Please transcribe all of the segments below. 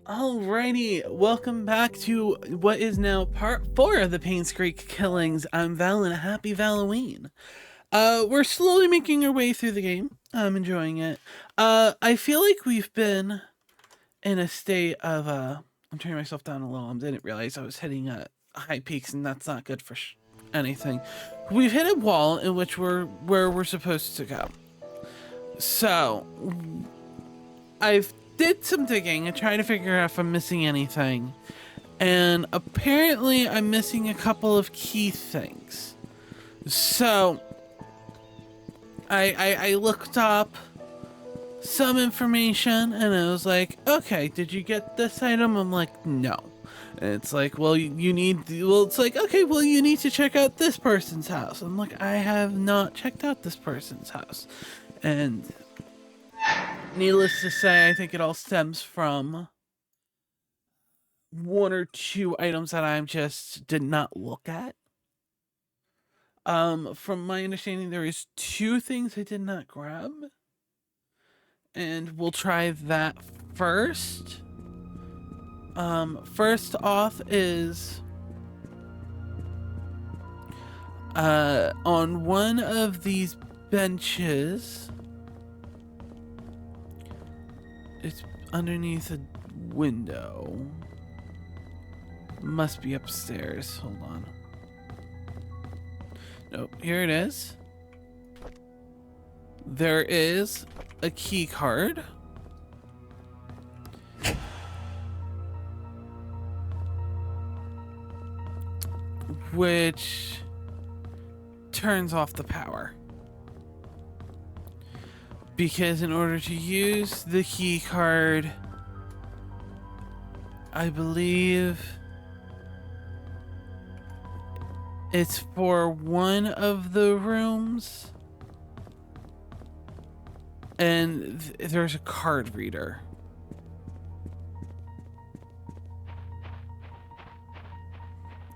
Alrighty, welcome back to what is now part 4 of the Painscreek Killings. I'm Val and happy Valloween. We're slowly making our way through the game. I'm enjoying it. I feel like we've been in a state of, I'm turning myself down a little. I didn't realize I was hitting high peaks and that's not good for anything. We've hit a wall in which where we're supposed to go. So, I've did some digging and trying to figure out if I'm missing anything. And apparently I'm missing a couple of key things. So I looked up some information and I was like, okay, did you get this item? I'm like, no. And it's like, well, you need, well, it's like, okay, well, you need to check out this person's house. I'm like, I have not checked out this person's house. And needless to say, I think it all stems from one or two items that I just did not look at. From my understanding, there is two things I did not grab. And we'll try that first. First off is on one of these benches, it's underneath a window. Must be upstairs. Hold on. Nope, here it is. There is a key card. Which turns off the power. Because in order to use the key card, I believe it's for one of the rooms. And there's a card reader.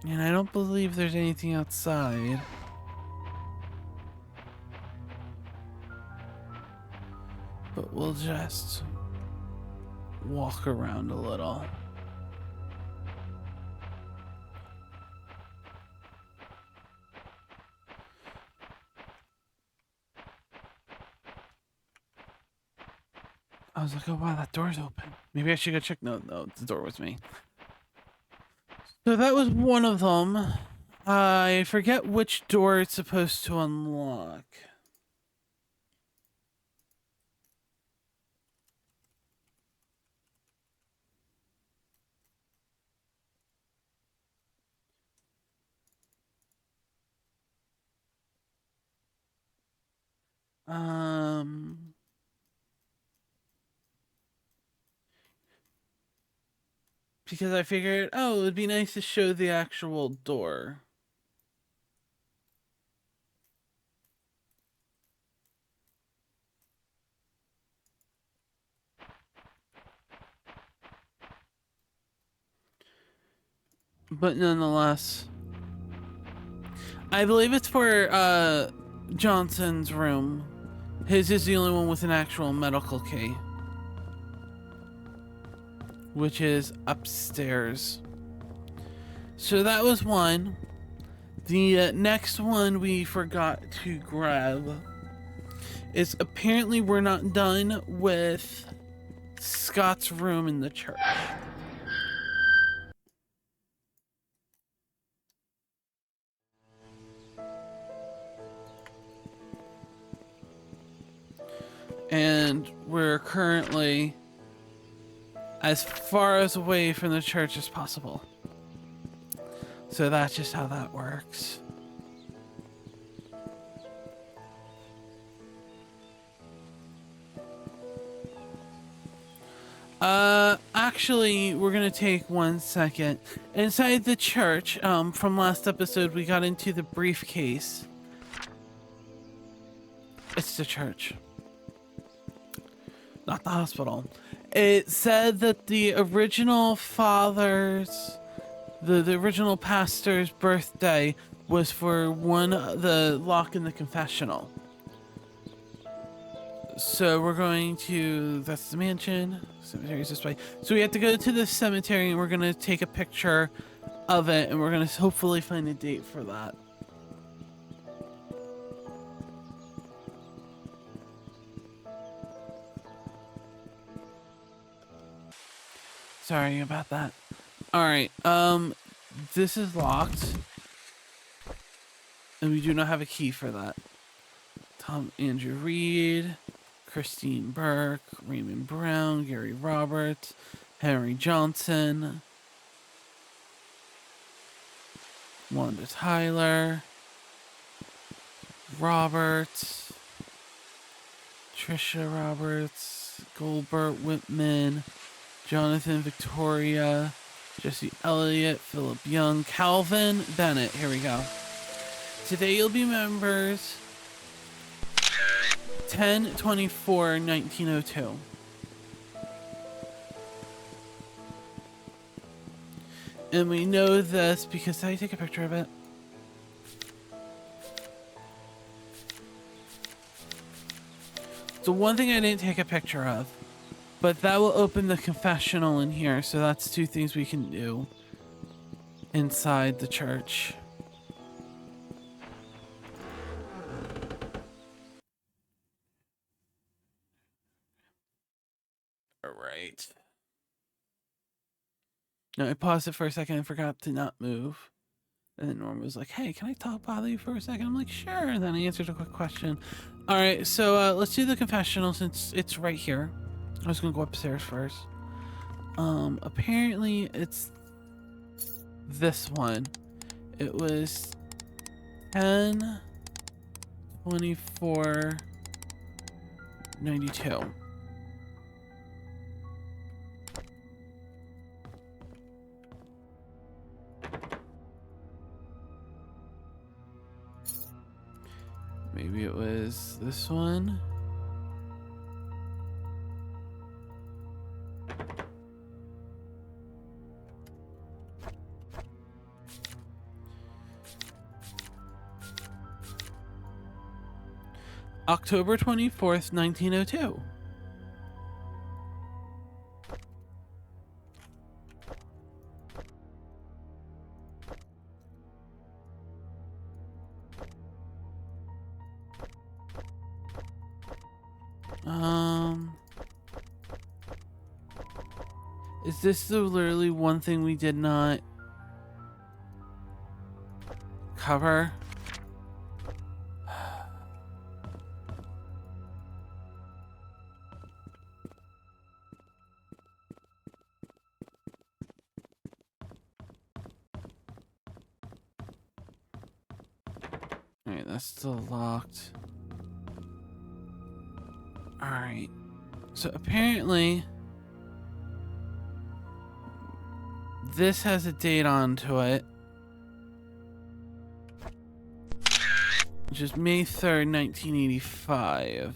And I don't believe there's anything outside. But we'll just walk around a little. I was like, oh wow, that door's open. Maybe I should go check. No, the door was me. So that was one of them. I forget which door it's supposed to unlock. Because I figured, oh, it would be nice to show the actual door. But nonetheless, I believe it's for Johnson's room. His is the only one with an actual medical key, which is upstairs. So that was one. The next one we forgot to grab is apparently we're not done with Scott's room in the church. And we're currently as far as away from the church as possible. So that's just how that works. Actually, we're gonna take 1 second. Inside the church, from last episode, we got into the briefcase. It's the church, not the hospital. It said that the original father's, the original pastor's birthday was for the lock in the confessional. So we're going to, that's the mansion. Cemetery's this way. So we have to go to the cemetery and we're going to take a picture of it and we're going to hopefully find a date for that. Sorry about that. Alright, this is locked. And we do not have a key for that. Tom Andrew Reed, Christine Burke, Raymond Brown, Gary Roberts, Henry Johnson, Wanda Tyler, Roberts, Trisha Roberts, Goldbert Whitman, Jonathan Victoria, Jesse Elliott, Philip Young, Calvin Bennett. Here we go. Today you'll be members 10/24/1902. And we know this because did I take a picture of it? So one thing I didn't take a picture of, but that will open the confessional in here. So that's two things we can do inside the church. All right. Now I paused it for a second and forgot to not move. And then Norm was like, hey, can I bother you for a second? I'm like, sure. And then I answered a quick question. All right, so let's do the confessional since it's right here. I was going to go upstairs first. Apparently it's this one. It was 10/24/92. Maybe it was this one. October 24th, 1902. Is this the literally one thing we did not cover? Alright, that's still locked. Alright. So apparently this has a date onto it, which is May 3rd, 1985.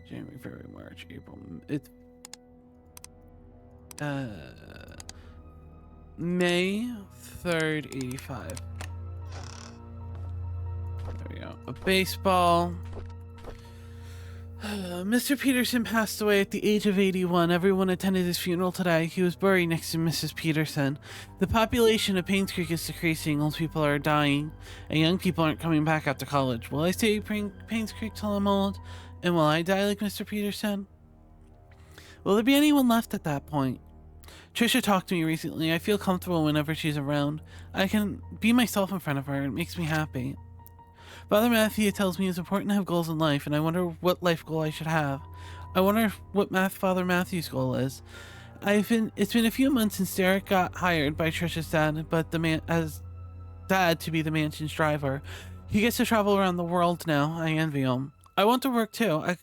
January, February, March, April. May 3rd, 85. There we go. A baseball. Mr. Peterson passed away at the age of 81. Everyone attended his funeral today. He was buried next to Mrs. Peterson. The population of Painscreek is decreasing. Old people are dying, and young people aren't coming back after college. Will I stay at Painscreek till I'm old? And will I die like Mr. Peterson? Will there be anyone left at that point? Trisha talked to me recently. I feel comfortable whenever she's around. I can be myself in front of her. It makes me happy. Father Matthew tells me it's important to have goals in life, and I wonder what life goal I should have. I wonder what Father Matthew's goal is. It's been a few months since Derek got hired by Trisha's dad, but as dad to be the mansion's driver. He gets to travel around the world now. I envy him. I want to work too. I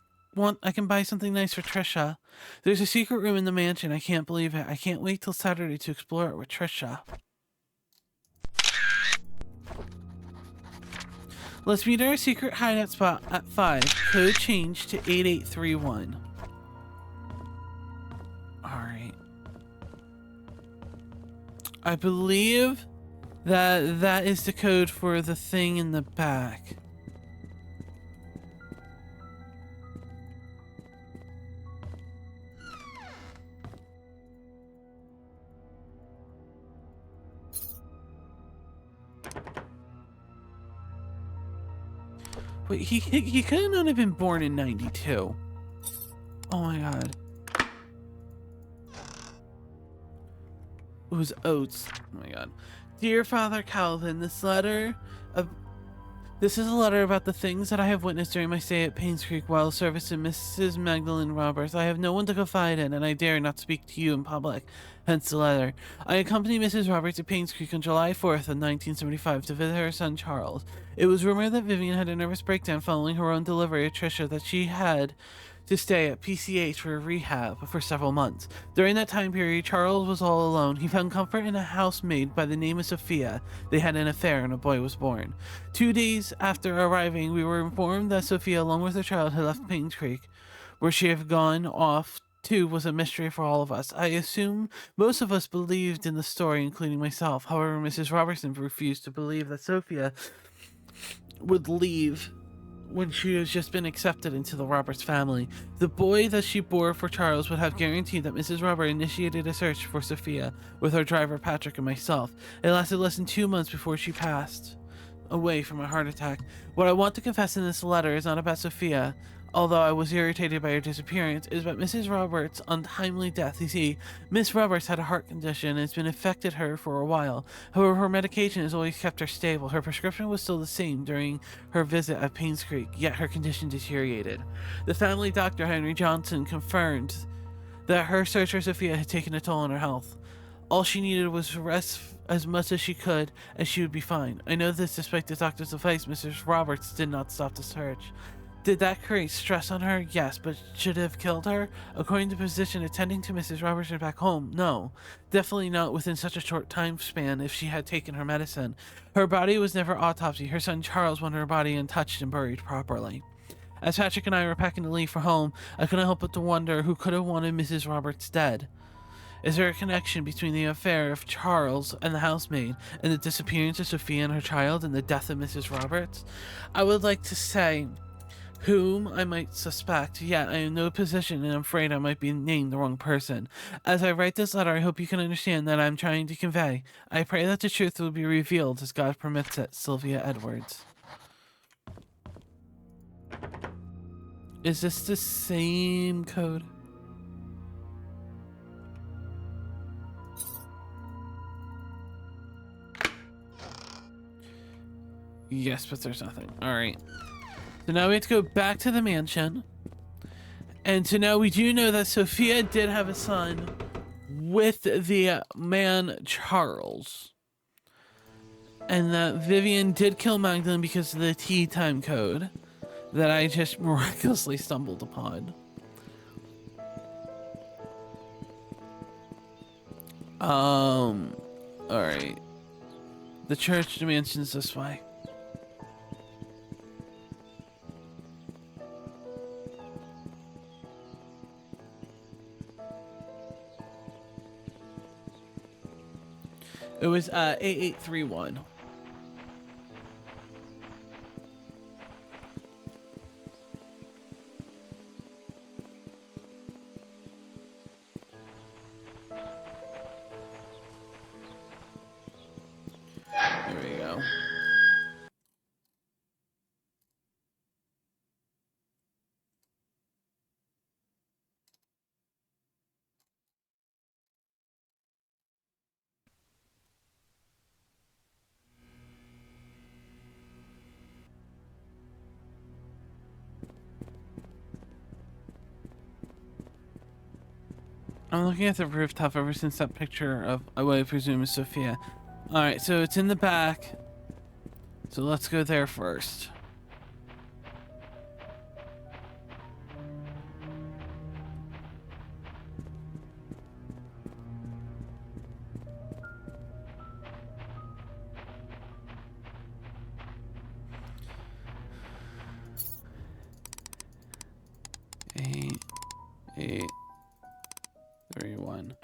can buy something nice for Trisha. There's a secret room in the mansion. I can't believe it. I can't wait till Saturday to explore it with Trisha. Let's meet our secret hideout spot at 5. Code change to 8831. Alright. I believe That is the code for the thing in the back. Wait, he could not have been born in 92. Oh my god. It was oats. Oh my god. Dear Father Calvin, this is a letter about the things that I have witnessed during my stay at Painscreek while service to Mrs. Magdalene Roberts. I have no one to confide in, and I dare not speak to you in public, hence the letter. I accompanied Mrs. Roberts to Painscreek on July 4th of 1975 to visit her son Charles. It was rumored that Vivian had a nervous breakdown following her own delivery of Tricia, that she had to stay at PCH for rehab for several months. During that time period, Charles was all alone. He found comfort in a housemaid by the name of Sophia. They had an affair and a boy was born. 2 days after arriving, we were informed that Sophia, along with her child, had left Painscreek. Where she had gone off to was a mystery for all of us. I assume most of us believed in the story, including myself. However, Mrs. Robertson refused to believe that Sophia would leave when she has just been accepted into the Roberts family. The boy that she bore for Charles would have guaranteed that Mrs. Robert initiated a search for Sophia with her driver Patrick and myself. It lasted less than 2 months before she passed away from a heart attack. What I want to confess in this letter is not about Sophia, although I was irritated by her disappearance, is about Mrs. Roberts' untimely death. You see, Miss Roberts had a heart condition and it's been affected her for a while. However, her medication has always kept her stable. Her prescription was still the same during her visit at Painscreek, yet her condition deteriorated. The family doctor, Henry Johnson, confirmed that her search for Sophia had taken a toll on her health. All she needed was rest as much as she could, and she would be fine. I know this despite the doctor's advice. Mrs. Roberts did not stop the search. Did that create stress on her? Yes, but should it have killed her? According to the physician attending to Mrs. Robertson back home, no. Definitely not within such a short time span if she had taken her medicine. Her body was never autopsied. Her son Charles wanted her body untouched and buried properly. As Patrick and I were packing to leave for home, I couldn't help but to wonder who could have wanted Mrs. Roberts dead. Is there a connection between the affair of Charles and the housemaid and the disappearance of Sophia and her child and the death of Mrs. Roberts? I would like to say whom I might suspect, yet I am in no position and I'm afraid I might be named the wrong person. As I write this letter, I hope you can understand that I'm trying to convey. I pray that the truth will be revealed as God permits it. Sylvia Edwards. Is this the same code? Yes, but there's nothing. Alright. So now we have to go back to the mansion. And so now we do know that Sophia did have a son with the man Charles. And that Vivian did kill Magdalene because of the tea time code that I just miraculously stumbled upon. Alright. The church dimensions this way. It was 8831. There we go. I'm looking at the rooftop ever since that picture of what I presume is Sophia. Alright, so it's in the back. So let's go there first. Eight, 3, 1.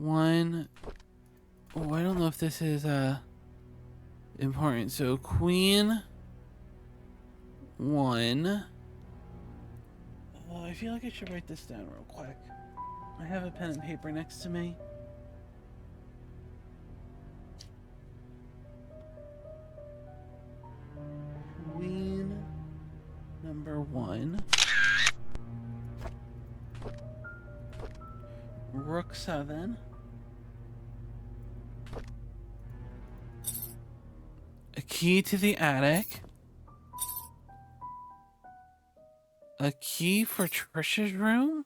1. Oh, I don't know if this is important. So queen 1. Oh, I feel like I should write this down real quick. I have a pen and paper next to me. Queen number 1. Rook 7. A key to the attic. A key for Trisha's room.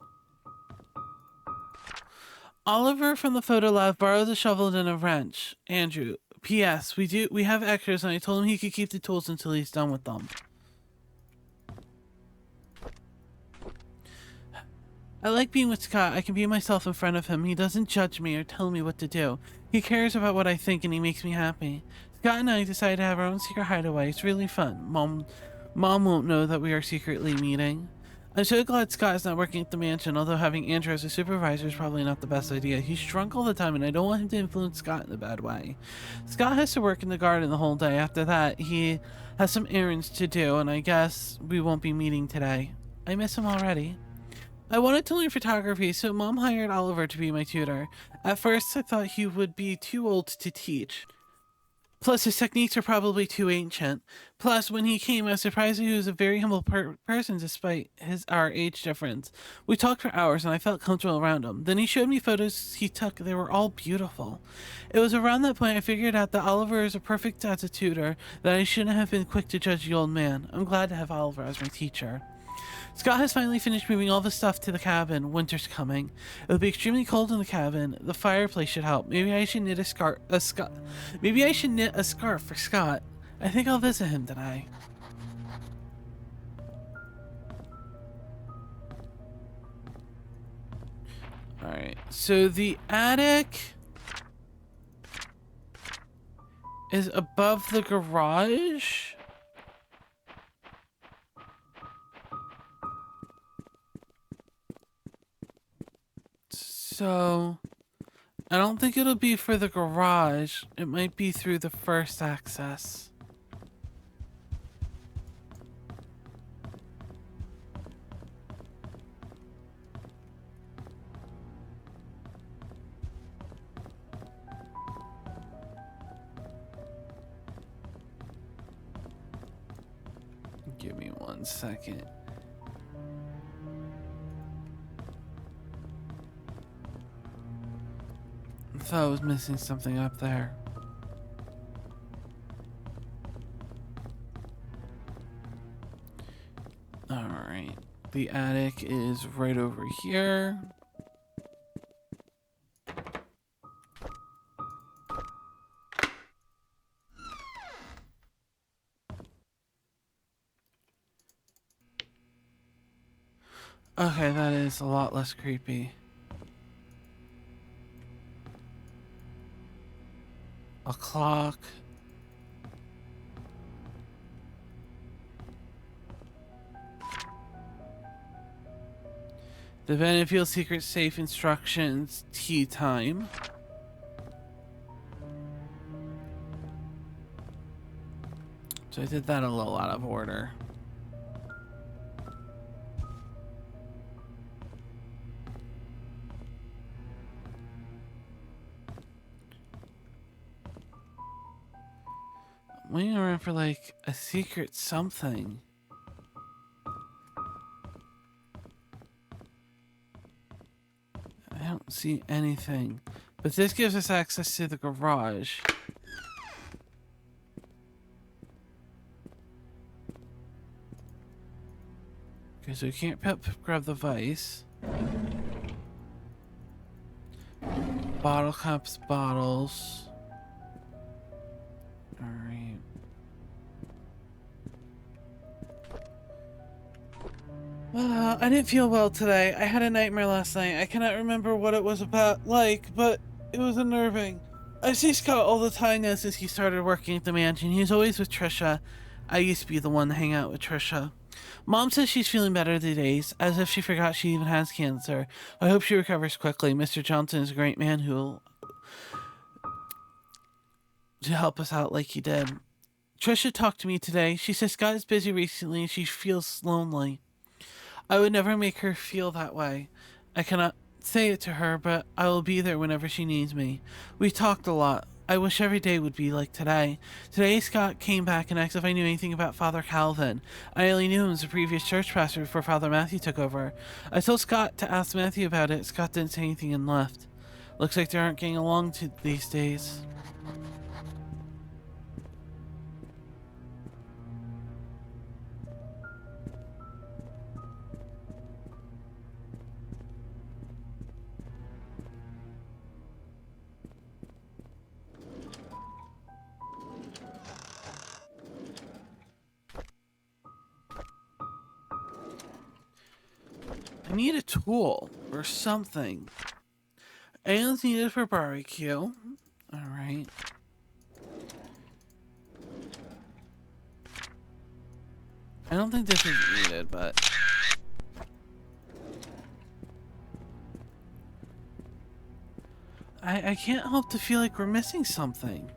Oliver from the photo lab borrowed the shovel and a wrench. Andrew. P.S. We have extras, and I told him he could keep the tools until he's done with them. I like being with Scott. I can be myself in front of him. He doesn't judge me or tell me what to do. He cares about what I think, and he makes me happy. Scott and I decided to have our own secret hideaway. It's really fun. Mom won't know that we are secretly meeting. I'm so glad Scott is not working at the mansion, although having Andrew as a supervisor is probably not the best idea. He's drunk all the time, and I don't want him to influence Scott in a bad way. Scott has to work in the garden the whole day. After that, he has some errands to do, and I guess we won't be meeting today. I miss him already. I wanted to learn photography, so Mom hired Oliver to be my tutor. At first, I thought he would be too old to teach. Plus, his techniques are probably too ancient. Plus, when he came, I was surprised he was a very humble person despite our age difference. We talked for hours, and I felt comfortable around him. Then he showed me photos he took. They were all beautiful. It was around that point I figured out that Oliver is a perfect as a tutor, that I shouldn't have been quick to judge the old man. I'm glad to have Oliver as my teacher. Scott has finally finished moving all the stuff to the cabin. Winter's coming. It'll be extremely cold in the cabin. The fireplace should help. Maybe I should knit Maybe I should knit a scarf for Scott. I think I'll visit him tonight. Alright, so the attic is above the garage. So, I don't think it'll be for the garage. It might be through the first access. Give me 1 second. I thought I was missing something up there. Alright. The attic is right over here. Okay, that is a lot less creepy. A clock. The Benefield secret safe instructions. Tea time. So I did that a little out of order. I'm waiting around for like a secret something. I don't see anything. But this gives us access to the garage. Okay, so we can't grab the vise. Bottle cups, bottles. Alright. I didn't feel well today. I had a nightmare last night. I cannot remember what it was but it was unnerving. I see Scott all the time now since he started working at the mansion. He's always with Trisha. I used to be the one to hang out with Trisha. Mom says she's feeling better these days, as if she forgot she even has cancer. I hope she recovers quickly. Mr. Johnson is a great man who'll to help us out like he did. Trisha talked to me today. She says Scott is busy recently and she feels lonely. I would never make her feel that way. I cannot say it to her, but I will be there whenever she needs me. We talked a lot. I wish every day would be like today. Today, Scott came back and asked if I knew anything about Father Calvin. I only knew him as a previous church pastor before Father Matthew took over. I told Scott to ask Matthew about it. Scott didn't say anything and left. Looks like they aren't getting along these days. I need a tool or something. Ales needed for barbecue. Alright. I don't think this is needed, but... I can't help to feel like we're missing something.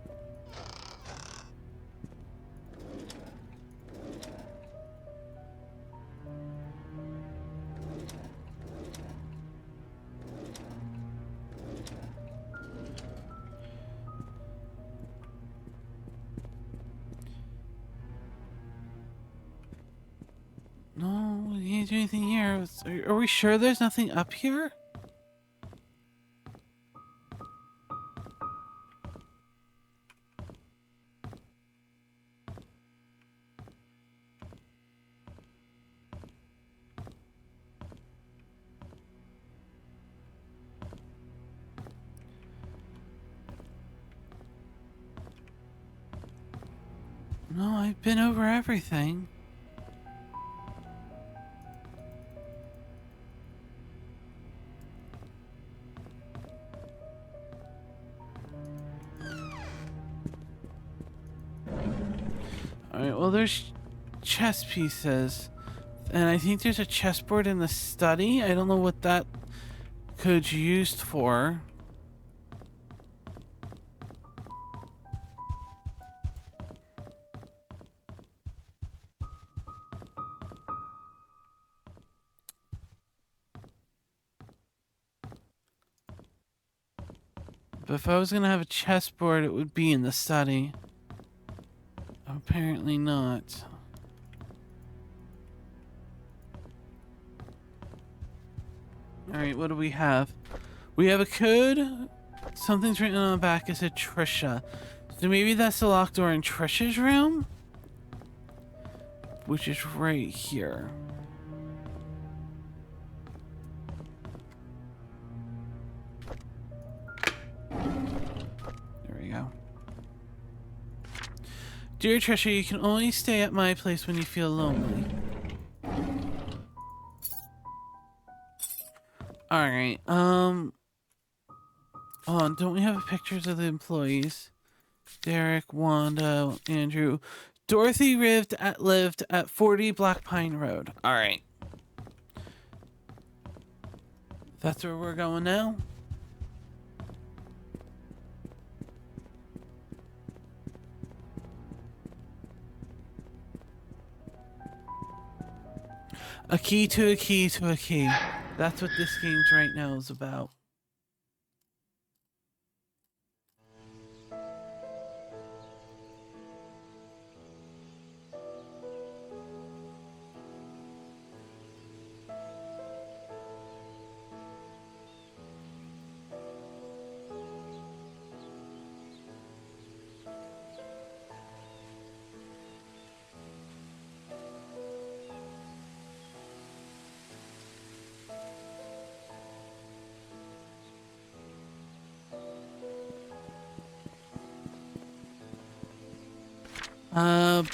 No, we can't do anything here. Are we sure there's nothing up here? No, I've been over everything. Alright, well there's chess pieces. And I think there's a chessboard in the study. I don't know what that could be used for. But if I was gonna have a chessboard, it would be in the study. Apparently not. Alright, what do we have? We have a code. Something's written on the back. It said Trisha. So maybe that's the locked door in Trisha's room? Which is right here. There we go. Dear Trisha, you can only stay at my place when you feel lonely. Alright, hold on, don't we have pictures of the employees? Derek, Wanda, Andrew. Dorothy lived at 40 Black Pine Road. Alright. That's where we're going now? A key to a key to a key. That's what this game right now is about.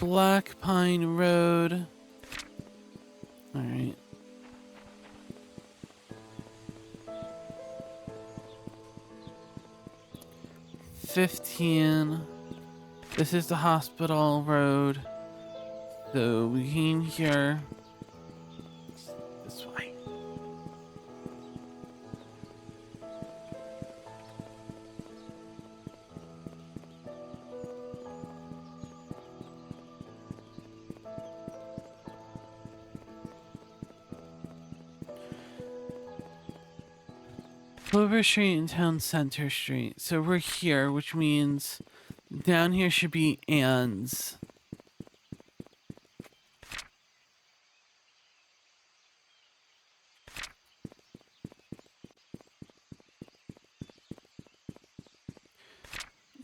Black Pine Road. Alright. $15. This is the hospital road. So we came here. Clover Street and Town Center Street. So we're here, which means down here should be Ann's.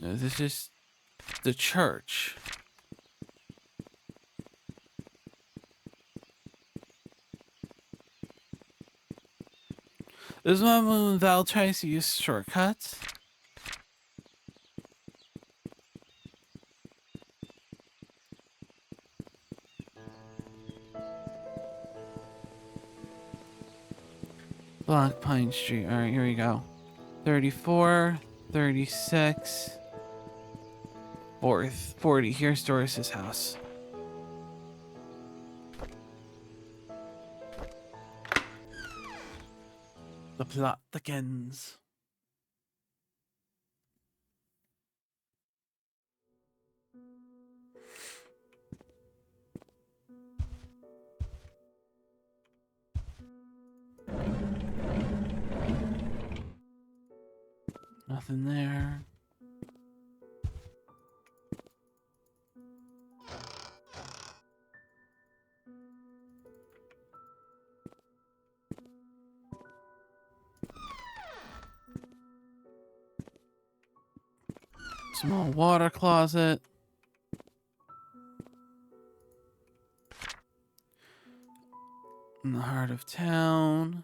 No, this is the church. This is when Val tries to use shortcuts. Black Pine Street. Alright, here we go. 34, 36, 40. Here's Doris's house. The plot thickens. Nothing there. Small water closet. In the heart of town.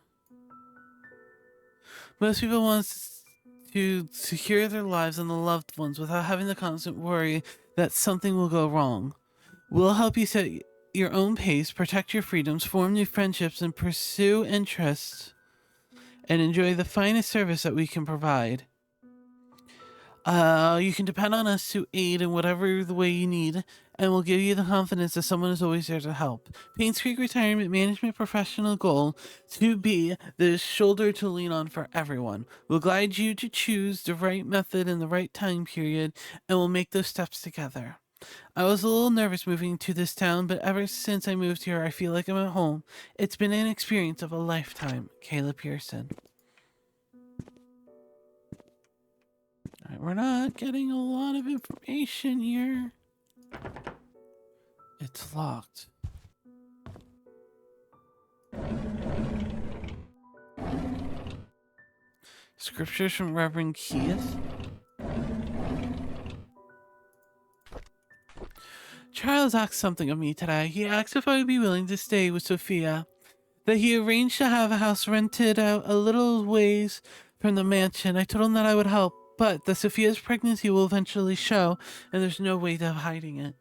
Most people want to secure their lives and the loved ones without having the constant worry that something will go wrong. We'll help you set your own pace, protect your freedoms, form new friendships, and pursue interests, and enjoy the finest service that we can provide. You can depend on us to aid in whatever the way you need, and we'll give you the confidence that someone is always there to help. Painscreek Retirement Management professional goal to be the shoulder to lean on for everyone. We'll guide you to choose the right method in the right time period, and we'll make those steps together. I was a little nervous moving to this town, but ever since I moved here, I feel like I'm at home. It's been an experience of a lifetime. Kayla Pearson. Alright, we're not getting a lot of information here. It's locked. Scriptures from Reverend Keith. Charles asked something of me today. He asked if I would be willing to stay with Sophia. That he arranged to have a house rented out a little ways from the mansion. I told him that I would help, but that Sophia's pregnancy will eventually show, and there's no way of hiding it.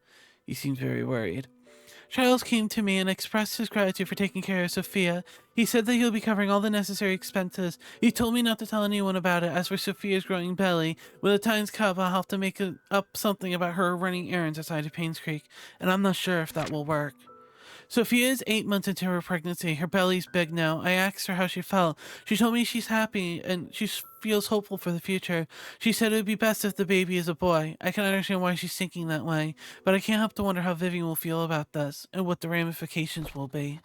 He seemed very worried. Charles came to me and expressed his gratitude for taking care of Sophia. He said that he'll be covering all the necessary expenses. He told me not to tell anyone about it. As for Sophia's growing belly, when the time's come, I'll have to make up something about her running errands outside of Painscreek, and I'm not sure if that will work. Sophia is 8 months into her pregnancy. Her belly's big now. I asked her how she felt. She told me she's happy and she feels hopeful for the future. She said it would be best if the baby is a boy. I can understand why she's thinking that way, but I can't help to wonder how Vivian will feel about this and what the ramifications will be.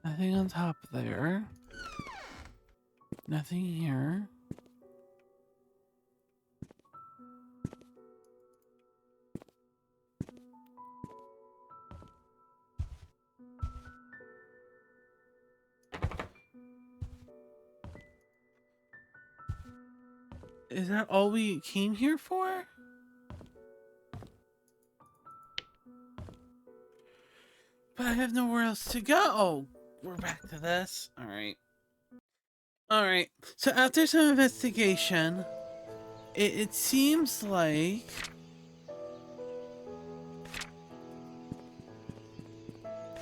Nothing on top there. Nothing here. Is that all we came here for? But I have nowhere else to go. Oh, we're back to this. Alright. Alright. So after some investigation, it seems like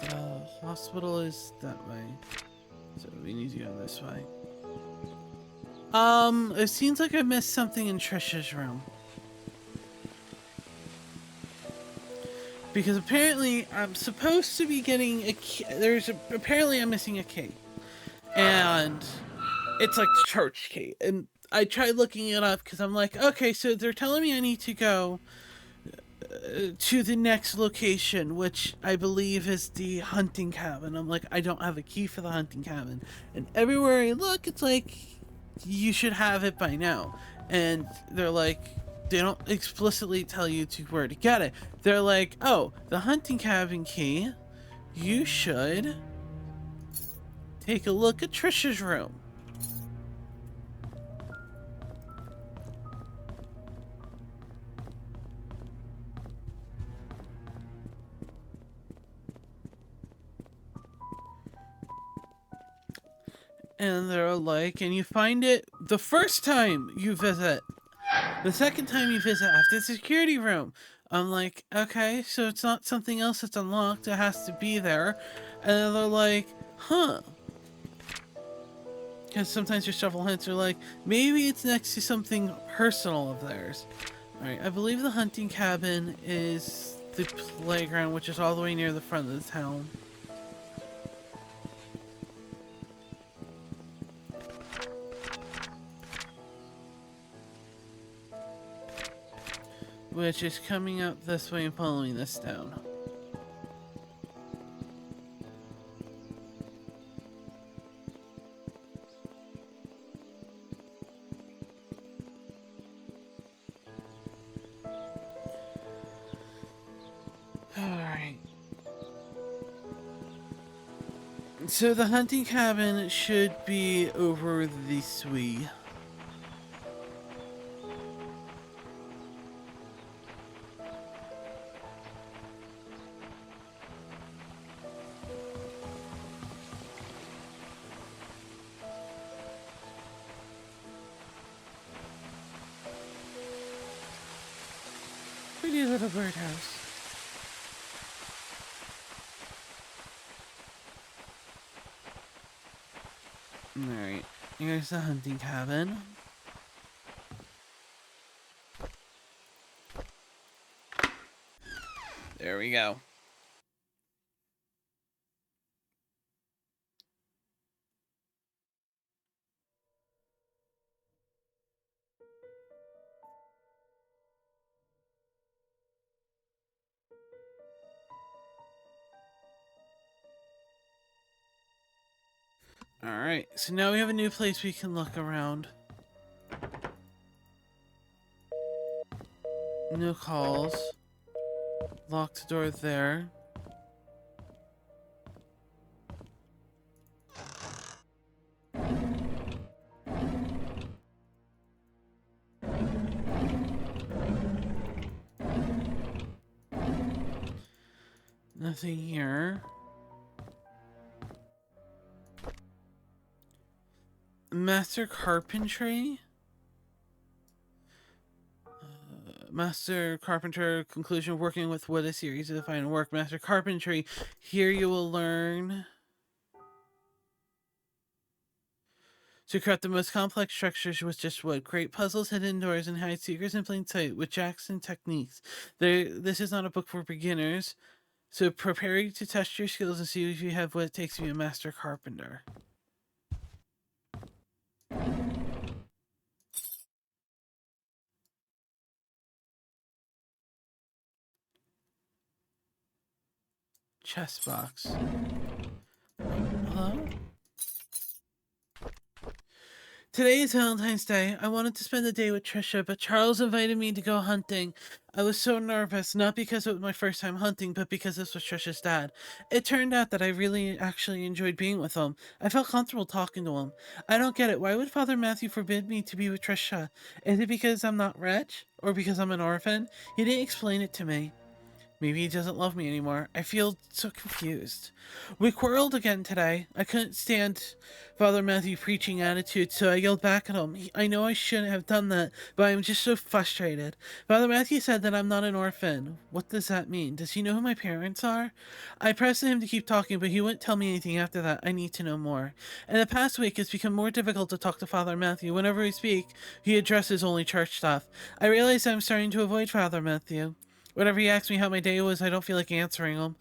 the hospital is that way. So we need to go this way. It seems like I missed something in Trisha's room. Because apparently I'm supposed to be getting a key. Apparently I'm missing a key. And it's like the church key. And I tried looking it up because I'm like, okay, so they're telling me I need to go to the next location, which I believe is the hunting cabin. I'm like, I don't have a key for the hunting cabin. And everywhere I look, it's like, you should have it by now. And they're like, they don't explicitly tell you where to get it. They're like, oh, the hunting cabin key, you should take a look at Trisha's room. And they're like, and you find it the first time you visit. The second time you visit after the security room. I'm like, okay, so it's not something else that's unlocked. It has to be there. And they're like, huh. Because sometimes your shovel hints are like, maybe it's next to something personal of theirs. Alright, I believe the hunting cabin is the playground, which is all the way near the front of the town. Which is coming up this way and following this down. Alright. So the hunting cabin should be over this way. Pretty little birdhouse. Alright, here's the hunting cabin. There we go. Alright, so now we have a new place we can look around. No calls. Locked door there. Nothing here. Master Carpentry? Master Carpenter conclusion working with wood, a series of defined work. Master Carpentry. Here you will learn to craft the most complex structures with just wood. Create puzzles, hidden doors, and hide secrets in plain sight with Jackson techniques. This is not a book for beginners, so prepare you to test your skills and see if you have what it takes to be a master carpenter. Chest box. Hello? Today is Valentine's Day. I wanted to spend the day with Trisha, but Charles invited me to go hunting. I was so nervous, not because it was my first time hunting, but because this was Trisha's dad. It turned out that I really actually enjoyed being with him. I felt comfortable talking to him. I don't get it. Why would Father Matthew forbid me to be with Trisha? Is it because I'm not rich? Or because I'm an orphan? He didn't explain it to me. Maybe he doesn't love me anymore. I feel so confused. We quarreled again today. I couldn't stand Father Matthew's preaching attitude, so I yelled back at him. I know I shouldn't have done that, but I'm just so frustrated. Father Matthew said that I'm not an orphan. What does that mean? Does he know who my parents are? I pressed him to keep talking, but he wouldn't tell me anything after that. I need to know more. In the past week, it's become more difficult to talk to Father Matthew. Whenever we speak, he addresses only church stuff. I realize I'm starting to avoid Father Matthew. Whenever he asks me how my day was, I don't feel like answering him.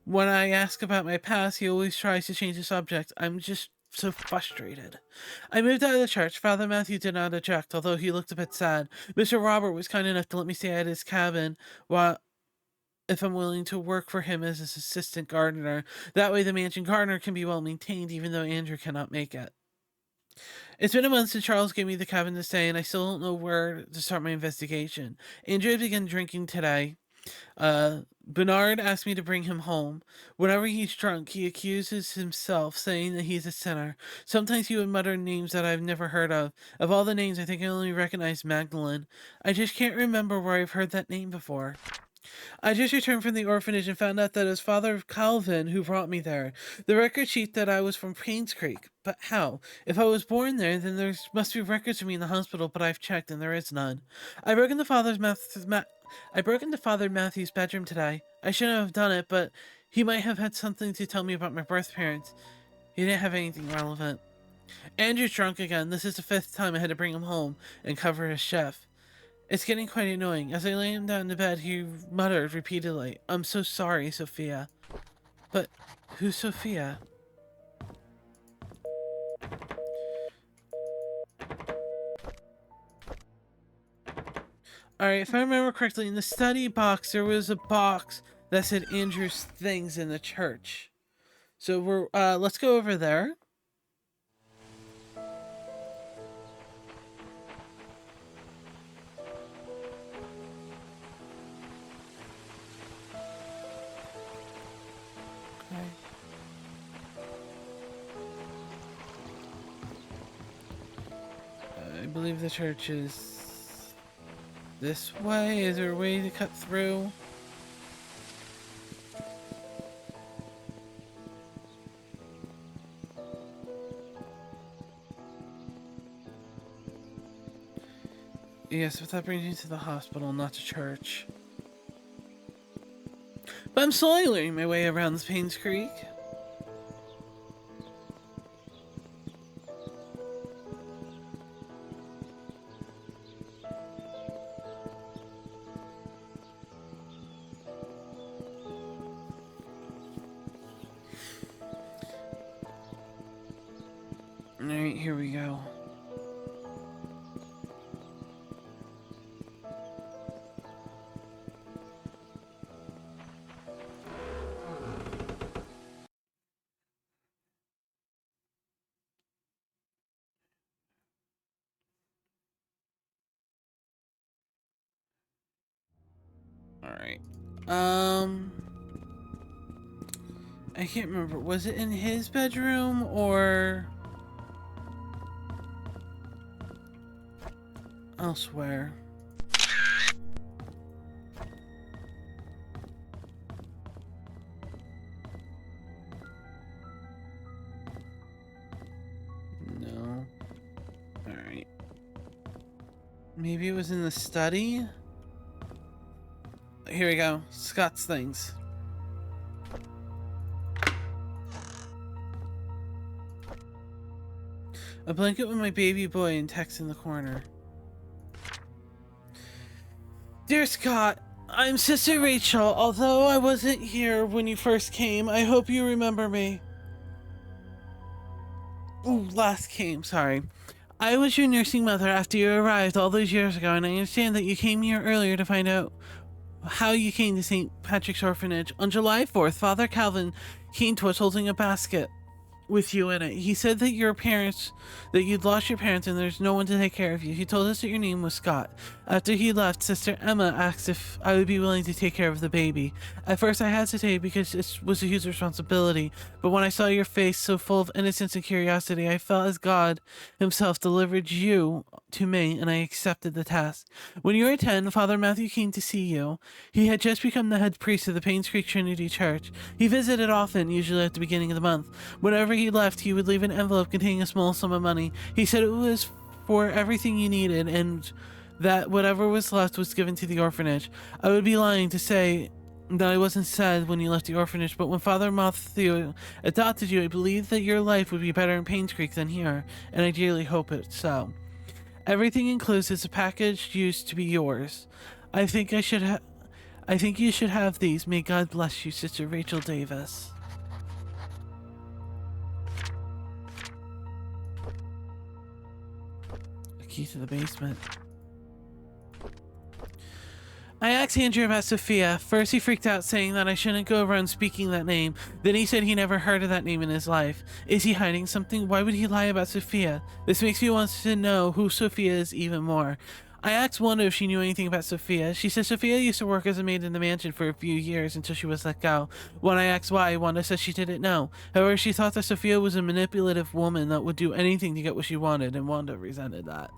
When I ask about my past, he always tries to change the subject. I'm just so frustrated. I moved out of the church. Father Matthew did not object, although he looked a bit sad. Mr. Robert was kind enough to let me stay at his cabin while if I'm willing to work for him as his assistant gardener. That way the mansion gardener can be well maintained, even though Andrew cannot make it. It's been a month since Charles gave me the cabin to stay, and I still don't know where to start my investigation. Andrew began drinking today. Bernard asked me to bring him home. Whenever he's drunk, he accuses himself, saying that he's a sinner. Sometimes he would mutter names that I've never heard of. Of all the names, I think I only recognize Magdalene. I just can't remember where I've heard that name before. I just returned from the orphanage and found out that it was Father Calvin who brought me there. The record sheet that I was from Painscreek. But how? If I was born there, then there must be records of me in the hospital, but I've checked and there is none. I broke into Father Matthew's bedroom today. I shouldn't have done it, but he might have had something to tell me about my birth parents. He didn't have anything relevant. Andrew's drunk again. This is the 5th time I had to bring him home and cover his chef. It's getting quite annoying. As I lay him down to bed, he muttered repeatedly, "I'm so sorry, Sophia." But who's Sophia? Alright, if I remember correctly, in the study box, there was a box that said Andrew's things in the church. So let's go over there. I believe the church is this way. Is there a way to cut through? Yes, but that brings me to the hospital, not to church. But I'm slowly learning my way around this Painscreek. Alright, here we go. Alright. I can't remember. Was it in his bedroom or elsewhere? No. Alright. Maybe it was in the study? Here we go. Scott's things. A blanket with my baby boy and text in the corner. Dear Scott, I'm Sister Rachel. Although I wasn't here when you first came, I hope you remember me. Ooh, last came, sorry. I was your nursing mother after you arrived all those years ago, and I understand that you came here earlier to find out how you came to St. Patrick's Orphanage. On July 4th, Father Calvin came to us holding a basket with you in it. He said that you'd lost your parents and there's no one to take care of you. He told us that your name was Scott. After he left, Sister Emma asked if I would be willing to take care of the baby. At first I hesitated because it was a huge responsibility, but when I saw your face so full of innocence and curiosity, I felt as God himself delivered you to me, and I accepted the task. When you were 10, Father Matthew came to see you. He had just become the head priest of the Painscreek Trinity Church. He visited often, usually at the beginning of the month. Whenever he left, he would leave an envelope containing a small sum of money. He said it was for everything you needed, and that whatever was left was given to the orphanage. I would be lying to say that I wasn't sad when you left the orphanage, but when Father Matthew adopted you, I believed that your life would be better in Painscreek than here, and I dearly hope it's so. Everything enclosed is a package used to be yours. I think you should have these. May God bless you, Sister Rachel Davis. A key to the basement. I asked Andrew about Sophia. First he freaked out, saying that I shouldn't go around speaking that name. Then he said he never heard of that name in his life. Is he hiding something? Why would he lie about Sophia? This makes me want to know who Sophia is even more. I asked Wanda if she knew anything about Sophia. She said Sophia used to work as a maid in the mansion for a few years until she was let go. When I asked why, Wanda said she didn't know. However, she thought that Sophia was a manipulative woman that would do anything to get what she wanted, and Wanda resented that.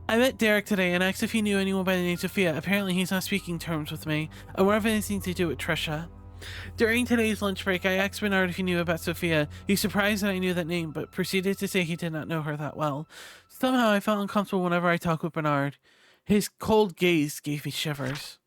I met Derek today and asked if he knew anyone by the name Sophia. Apparently he's not speaking terms with me. I wonder if anything to do with Trisha. During today's lunch break, I asked Bernard if he knew about Sophia. He's surprised that I knew that name, but proceeded to say he did not know her that well. Somehow I felt uncomfortable whenever I talked with Bernard. His cold gaze gave me shivers.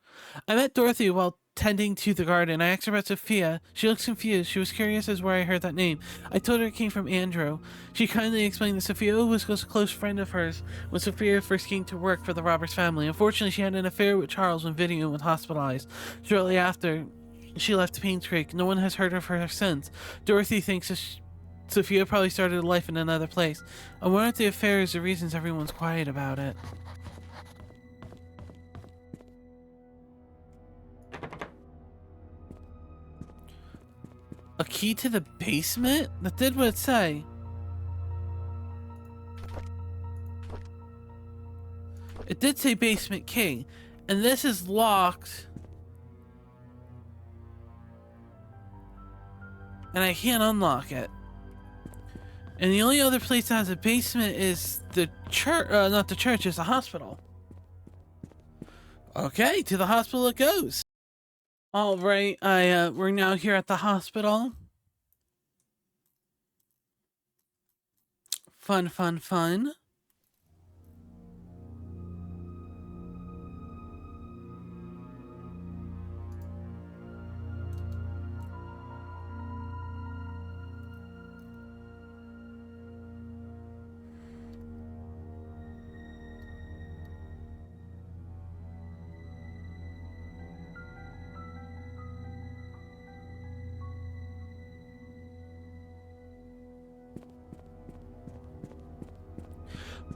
I met Dorothy while tending to the garden. I asked her about Sophia. She looked confused. She was curious as where I heard that name. I told her it came from Andrew. She kindly explained that Sophia was a close friend of hers when Sophia first came to work for the Roberts family. Unfortunately, she had an affair with Charles when Vivian was hospitalized. Shortly after, she left Painscreek. No one has heard of her since. Dorothy thinks Sophia probably started a life in another place. I wonder if the affair is the reasons everyone's quiet about it. A key to the basement? That did what it say. It did say basement key. And this is locked. And I can't unlock it. And the only other place that has a basement is the church, not the church, it's the hospital. Okay, to the hospital it goes. All right, we're now here at the hospital. Fun, fun, fun.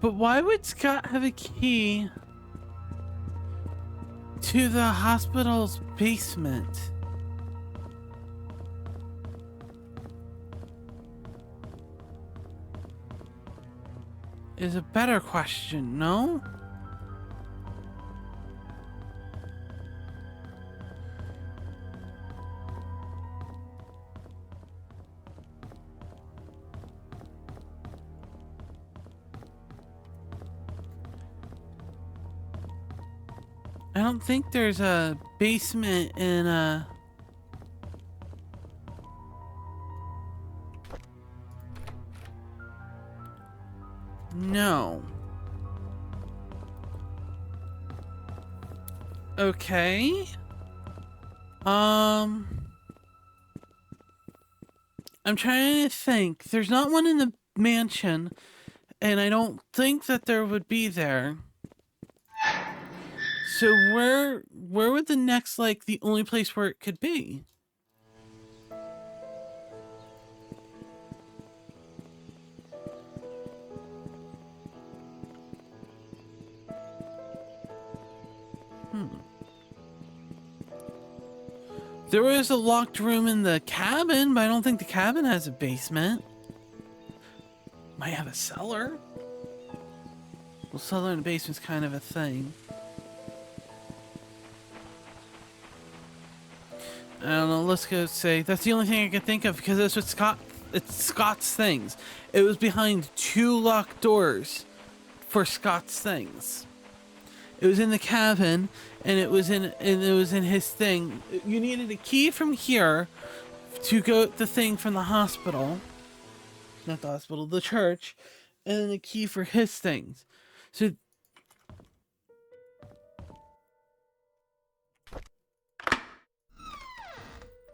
But why would Scott have a key to the hospital's basement? Is a better question, no? I don't think there's a basement in a... No. Okay. I'm trying to think. There's not one in the mansion, and I don't think that there would be there. So where would the next, like, the only place where it could be? There was a locked room in the cabin, but I don't think the cabin has a basement. Might have a cellar. Well, cellar and a basement's kind of a thing. I don't know, let's go say that's the only thing I can think of, because that's what it's Scott's things. It was behind two locked doors for Scott's things. It was in the cabin, and it was in his thing. You needed a key from here to go the thing from the hospital, not the hospital, the church, and then a key for his things. So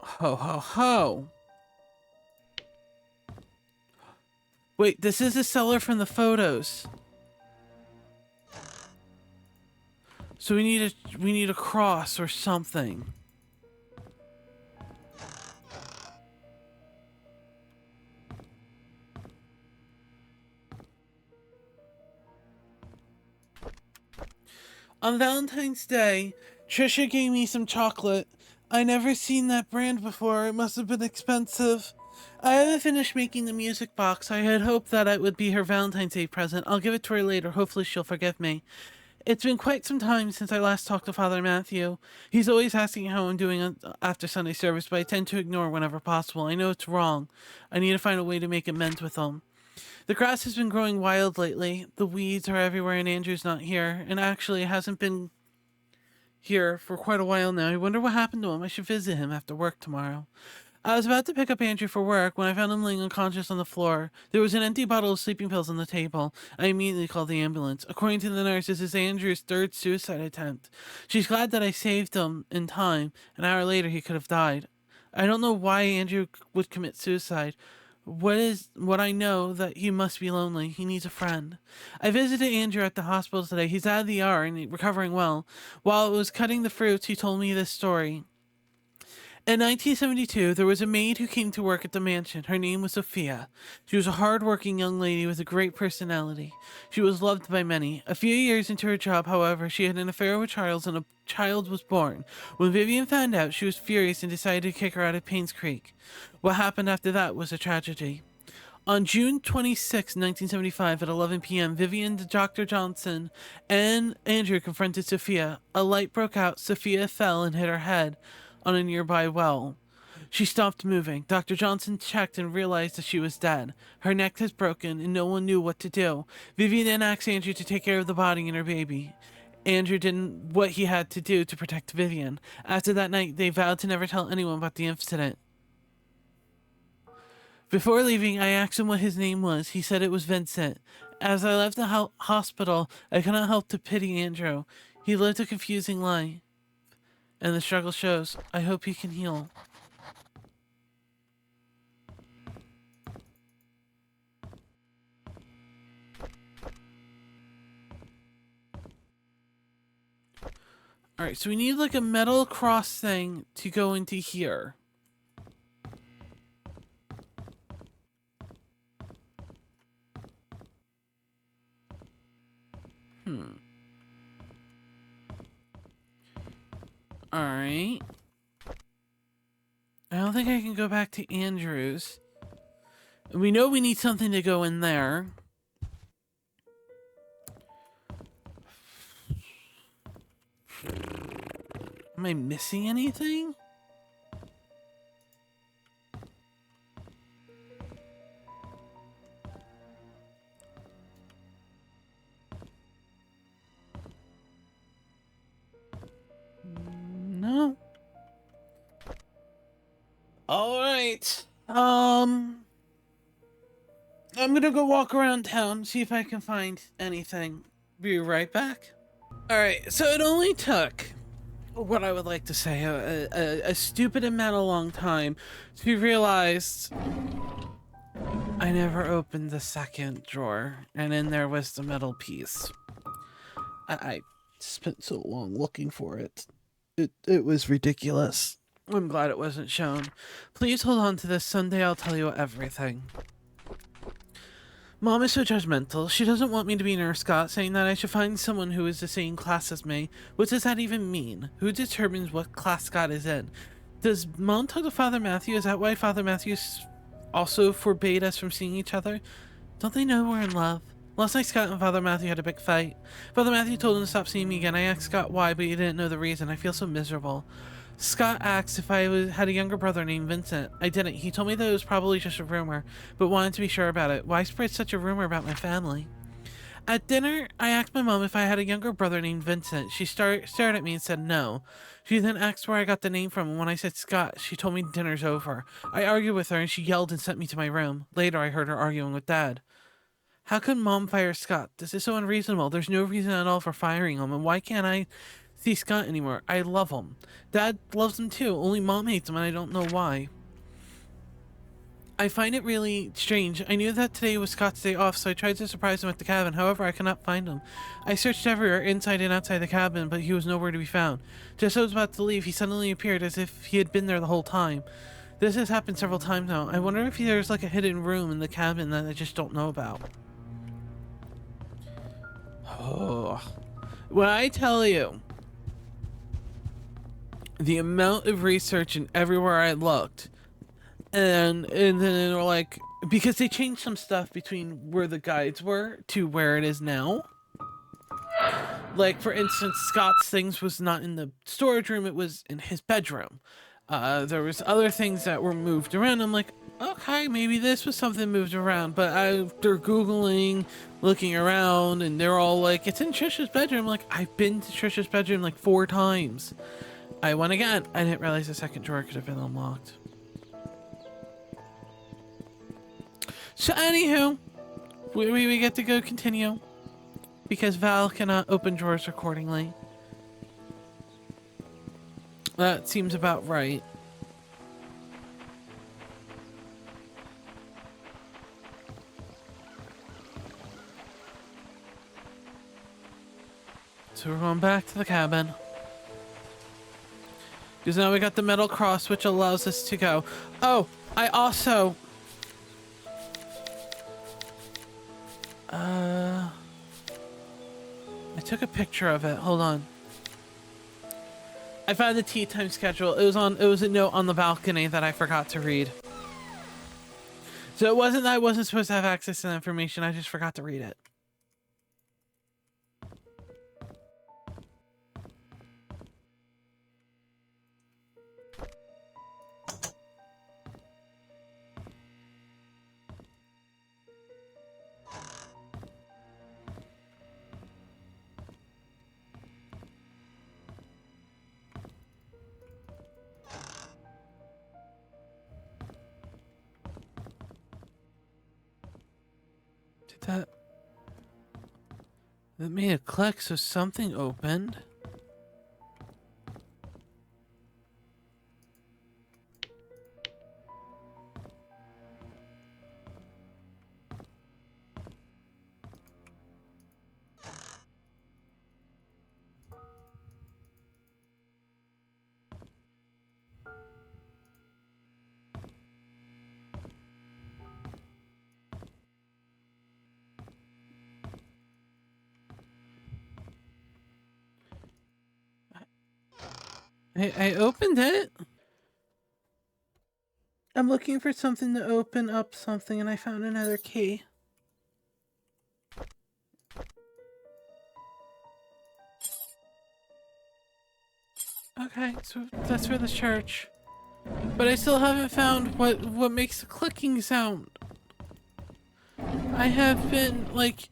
ho ho ho. Wait, this is a cellar from the photos. So we need a cross or something. On Valentine's Day, Trisha gave me some chocolate. I never seen that brand before. It must have been expensive. I haven't finished making the music box. I had hoped that it would be her Valentine's Day present. I'll give it to her later. Hopefully she'll forgive me. It's been quite some time since I last talked to Father Matthew. He's always asking how I'm doing after Sunday service, but I tend to ignore whenever possible. I know it's wrong. I need to find a way to make amends with him. The grass has been growing wild lately. The weeds are everywhere and Andrew's not here. And actually, it hasn't been here for quite a while now. I wonder what happened to him. I should visit him after work tomorrow. I was about to pick up Andrew for work when I found him laying unconscious on the floor. There was an empty bottle of sleeping pills on the table. I immediately called the ambulance. According to the nurse, this is Andrew's third suicide attempt. She's glad that I saved him in time. An hour later, he could have died. I don't know why Andrew would commit suicide. What I know that he must be lonely. He needs a friend. I visited Andrew at the hospital today. He's out of the ER and recovering well. While I was cutting the fruits, he told me this story. In 1972, there was a maid who came to work at the mansion. Her name was Sophia. She was a hard-working young lady with a great personality. She was loved by many. A few years into her job, however, she had an affair with Charles and a child was born. When Vivian found out, she was furious and decided to kick her out of Painscreek. What happened after that was a tragedy. On June 26, 1975, at 11 p.m., Vivian, Dr. Johnson, and Andrew confronted Sophia. A light broke out. Sophia fell and hit her head on a nearby well. She stopped moving. Dr. Johnson checked and realized that she was dead. Her neck was broken and no one knew what to do. Vivian then asked Andrew to take care of the body and her baby. Andrew did what he had to do to protect Vivian. After that night, they vowed to never tell anyone about the incident. Before leaving, I asked him what his name was. He said it was Vincent. As I left the hospital, I could not help to pity Andrew. He lived a confusing life, and the struggle shows. I hope he can heal. Alright, so we need like a metal cross thing to go into here. Alright. I don't think I can go back to Andrew's. We know we need something to go in there. Am I missing anything? No. All right. I'm gonna go walk around town, see if I can find anything. Be right back. All right. So it only took what I would like to say a stupid amount of long time to realize I never opened the second drawer, and in there was the metal piece. I spent so long looking for it. It was ridiculous. I'm glad it wasn't shown. Please hold on to this. Sunday I'll tell you everything. Mom is so judgmental. She doesn't want me to be near Scott, saying that I should find someone who is the same class as me. What does that even mean? Who determines what class Scott is in? Does Mom talk to Father Matthew? Is that why Father Matthew also forbade us from seeing each other? Don't they know we're in love? Last night, Scott and Father Matthew had a big fight. Father Matthew told him to stop seeing me again. I asked Scott why, but he didn't know the reason. I feel so miserable. Scott asked if I had a younger brother named Vincent. I didn't. He told me that it was probably just a rumor, but wanted to be sure about it. Why spread such a rumor about my family? At dinner, I asked my mom if I had a younger brother named Vincent. She stared at me and said no. She then asked where I got the name from, and when I said Scott, she told me dinner's over. I argued with her, and she yelled and sent me to my room. Later, I heard her arguing with Dad. How could Mom fire Scott? This is so unreasonable. There's no reason at all for firing him, and why can't I see Scott anymore? I love him. Dad loves him too, only Mom hates him, and I don't know why. I find it really strange. I knew that today was Scott's day off, so I tried to surprise him at the cabin. However, I cannot find him. I searched everywhere, inside and outside the cabin, but he was nowhere to be found. Just as I was about to leave, he suddenly appeared as if he had been there the whole time. This has happened several times now. I wonder if there's like a hidden room in the cabin that I just don't know about. Oh. When I tell you the amount of research and everywhere I looked, and then they were like, because they changed some stuff between where the guides were to where it is now. Like, for instance, Scott's things was not in the storage room, it was in his bedroom. There was other things that were moved around. I'm like, okay, maybe this was something moved around, but after Googling, looking around, and they're all like, it's in Trisha's bedroom. Like, I've been to Trisha's bedroom like 4 times. I went again. I didn't realize the second drawer could have been unlocked. So anywho, we get to go continue because Val cannot open drawers accordingly. That seems about right. So we're going back to the cabin. Because now we got the metal cross, which allows us to go. Oh, I also... I took a picture of it. Hold on. I found the tea time schedule. It was a note on the balcony that I forgot to read. So it wasn't that I wasn't supposed to have access to that information. I just forgot to read it. That made a click, so something opened. I opened it. I'm looking for something to open up something, and I found another key. Okay, so that's for the church. But I still haven't found what makes the clicking sound. I have been, like...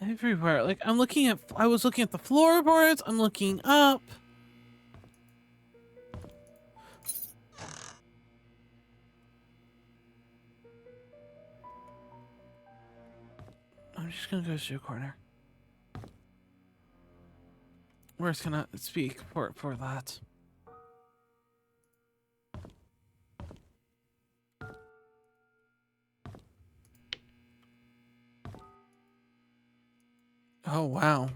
everywhere. Like, I was looking at the floorboards, I'm looking up. I'm just gonna go to a corner. We're just gonna speak for that. Oh, wow.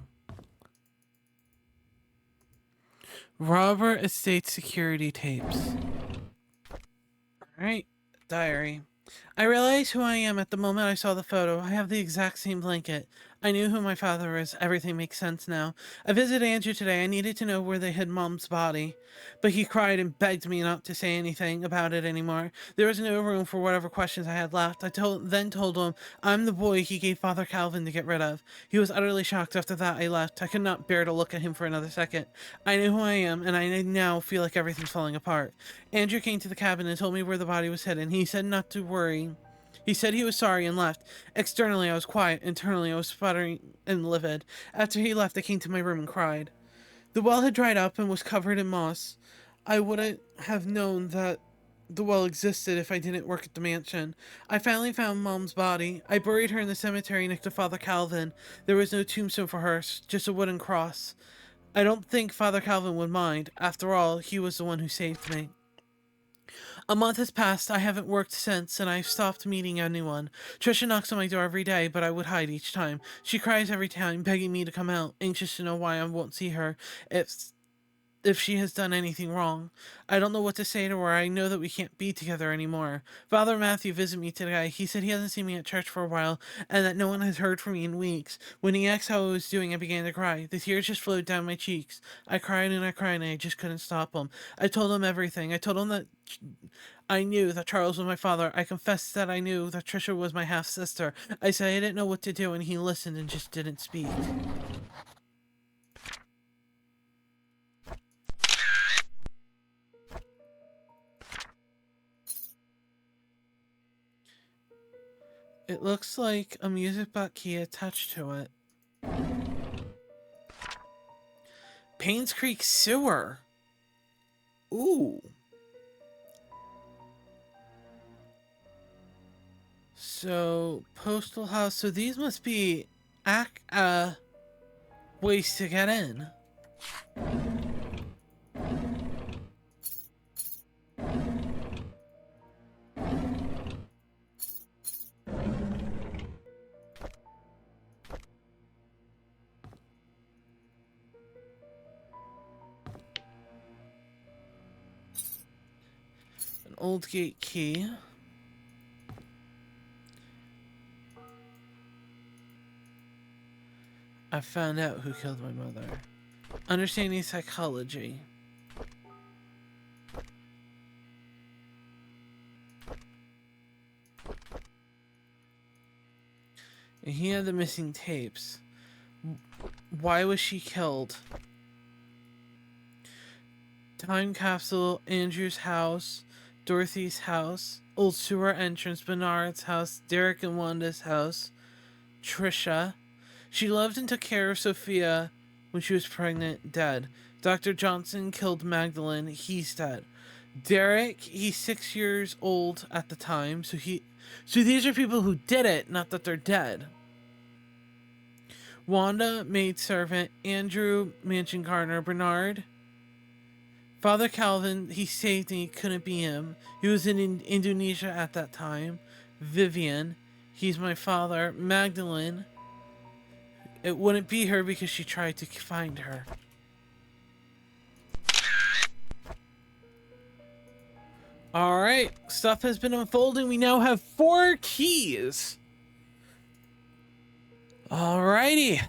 Robert Estate security tapes. Alright, diary. I realize who I am at the moment I saw the photo. I have the exact same blanket. I knew who my father is. Everything makes sense now. I visited Andrew today. I needed to know where they hid Mom's body. But he cried and begged me not to say anything about it anymore. There was no room for whatever questions I had left. Then told him I'm the boy he gave Father Calvin to get rid of. He was utterly shocked after that I left. I could not bear to look at him for another second. I know who I am, and I now feel like everything's falling apart. Andrew came to the cabin and told me where the body was hidden. He said not to worry. He said he was sorry and left. Externally, I was quiet. Internally, I was sputtering and livid. After he left, I came to my room and cried. The well had dried up and was covered in moss. I wouldn't have known that the well existed if I didn't work at the mansion. I finally found Mom's body. I buried her in the cemetery next to Father Calvin. There was no tombstone for her, just a wooden cross. I don't think Father Calvin would mind. After all, he was the one who saved me. A month has passed. I haven't worked since, and I've stopped meeting anyone. Trisha knocks on my door every day, but I would hide each time. She cries every time, begging me to come out, anxious to know why I won't see her if she has done anything wrong. I don't know what to say to her. I know that we can't be together anymore. Father Matthew visited me today. He said he hasn't seen me at church for a while, and that no one has heard from me in weeks. When he asked how I was doing, I began to cry. The tears just flowed down my cheeks. I cried and I cried, and I just couldn't stop them. I told him everything. I told him that I knew that Charles was my father. I confessed that I knew that Trisha was my half-sister. I said I didn't know what to do, and he listened and just didn't speak. It looks like a music box key attached to it. Painscreek Sewer. Ooh. So, postal house. So these must be ways to get in. An old gate key. I found out who killed my mother. Understanding psychology. And he had the missing tapes. Why was she killed? Time capsule, Andrew's house, Dorothy's house, old sewer entrance, Bernard's house, Derek and Wanda's house, Trisha. She loved and took care of Sophia when she was pregnant, dead. Dr. Johnson killed Magdalene, he's dead. Derek, he's 6 years old at the time, so these are people who did it, not that they're dead. Wanda, maidservant, Andrew, mansion gardener, Bernard. Father Calvin, he saved me, couldn't be him. He was in Indonesia at that time. Vivian, he's my father. Magdalene, it wouldn't be her because she tried to find her. Alright, stuff has been unfolding. We now have 4 keys. Alrighty.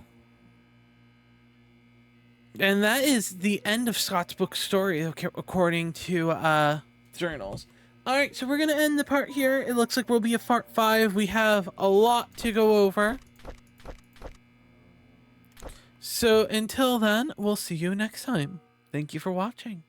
And that is the end of Scott's book story, according to journals. Alright, so we're going to end the part here. It looks like we'll be a part 5. We have a lot to go over. So until then, we'll see you next time. Thank you for watching.